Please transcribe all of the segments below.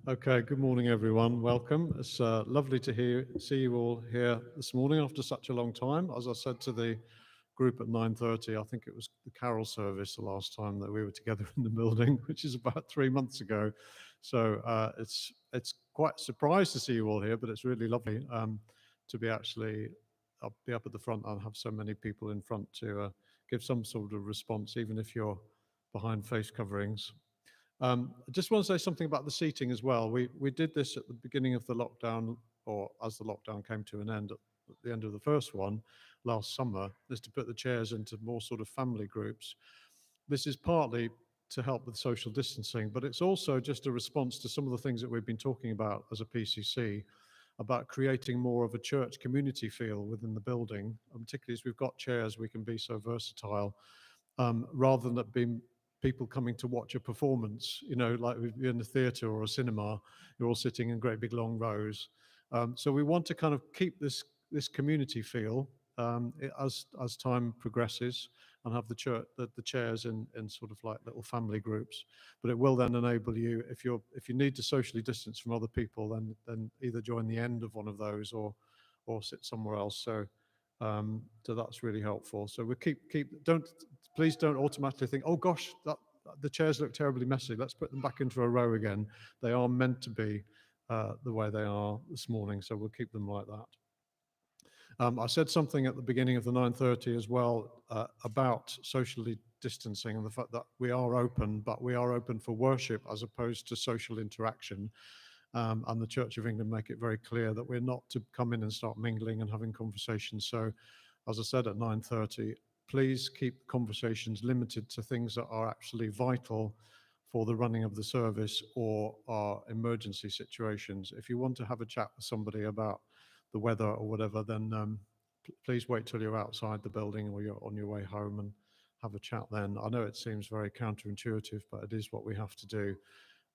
Okay, good morning, everyone. Welcome. It's lovely to see you all here this morning after such a long time. As I said to the group at 9:30, I think it was the carol service the last time that we were together in the building, which is about 3 months ago. So it's quite a surprise to see you all here, but it's really lovely to be actually be up at the front and have so many people in front to give some sort of response, even if you're behind face coverings. I just want to say something about the seating as well. We did this at the beginning of the lockdown, or as the lockdown came to an end at the end of the first one last summer, is to put the chairs into more sort of family groups. This is partly to help with social distancing, but it's also just a response to some of the things that we've been talking about as a PCC, about creating more of a church community feel within the building, and particularly as we've got chairs, we can be so versatile, rather than it being people coming to watch a performance, like you're in a theatre or a cinema, you're all sitting in great big long rows. So we want to kind of keep this community feel as time progresses, and have the chairs in sort of like little family groups. But it will then enable you, if you need to socially distance from other people, then either join the end of one of those or sit somewhere else. So that's really helpful. So we please don't automatically think, oh gosh, the chairs look terribly messy, let's put them back into a row again. They are meant to be the way they are this morning, so we'll keep them like that. I said something at the beginning of the 9:30 as well about socially distancing and the fact that we are open, but we are open for worship as opposed to social interaction. And the Church of England make it very clear that we're not to come in and start mingling and having conversations. So, as I said at 9:30, please keep conversations limited to things that are actually vital for the running of the service or are emergency situations. If you want to have a chat with somebody about the weather or whatever, then please wait till you're outside the building or you're on your way home and have a chat then. I know it seems very counterintuitive, but it is what we have to do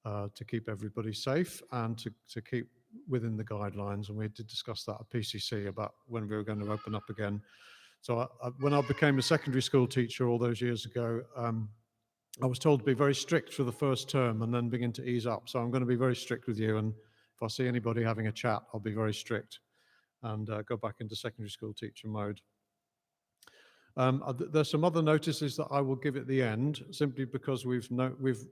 to keep everybody safe and to keep within the guidelines. And we did discuss that at PCC about when we were going to open up again. So when I became a secondary school teacher all those years ago, I was told to be very strict for the first term and then begin to ease up. So I'm going to be very strict with you. And if I see anybody having a chat, I'll be very strict and go back into secondary school teacher mode. There's some other notices that I will give at the end, simply because we've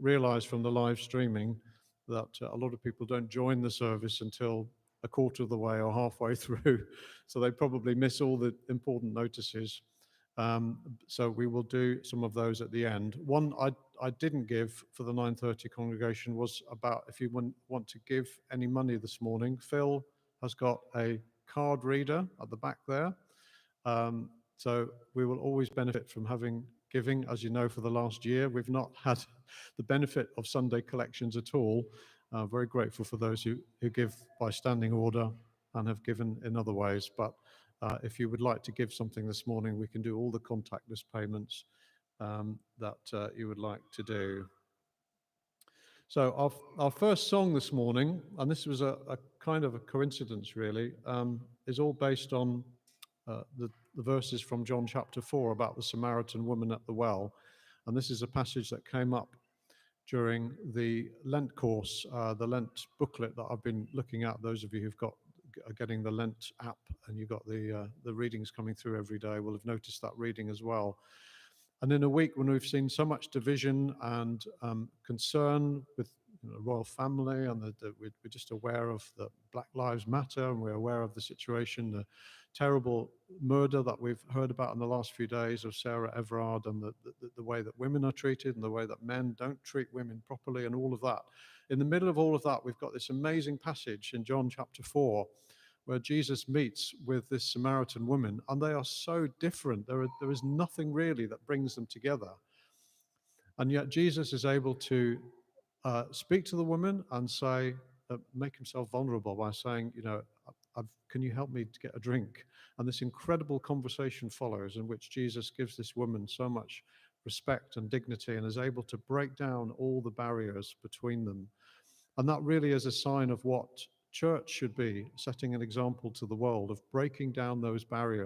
realized from the live streaming that a lot of people don't join the service until a quarter of the way or halfway through, so they probably miss all the important notices. So we will do some of those at the end. One I didn't give for the 9:30 congregation was about if you want to give any money this morning. Phil has got a card reader at the back there. So we will always benefit from giving. As you know, for the last year, we've not had the benefit of Sunday collections at all. Very grateful for those who give by standing order and have given in other ways. But if you would like to give something this morning, we can do all the contactless payments that you would like to do. So our first song this morning, and this was a kind of a coincidence really, is all based on the verses from John chapter 4 about the Samaritan woman at the well. And this is a passage that came up during the Lent course, the Lent booklet that I've been looking at. Those of you who've are getting the Lent app and you've got the readings coming through every day will have noticed that reading as well. And in a week when we've seen so much division and concern with the royal family, and we're just aware of the Black Lives Matter, and we're aware of the situation, the terrible murder that we've heard about in the last few days of Sarah Everard, and the way that women are treated and the way that men don't treat women properly and all of that. In the middle of all of that, we've got this amazing passage in John chapter 4 where Jesus meets with this Samaritan woman, and they are so different. There is nothing really that brings them together. And yet Jesus is able to speak to the woman and say, make himself vulnerable by saying, can you help me to get a drink? And this incredible conversation follows in which Jesus gives this woman so much respect and dignity and is able to break down all the barriers between them. And that really is a sign of what church should be, setting an example to the world of breaking down those barriers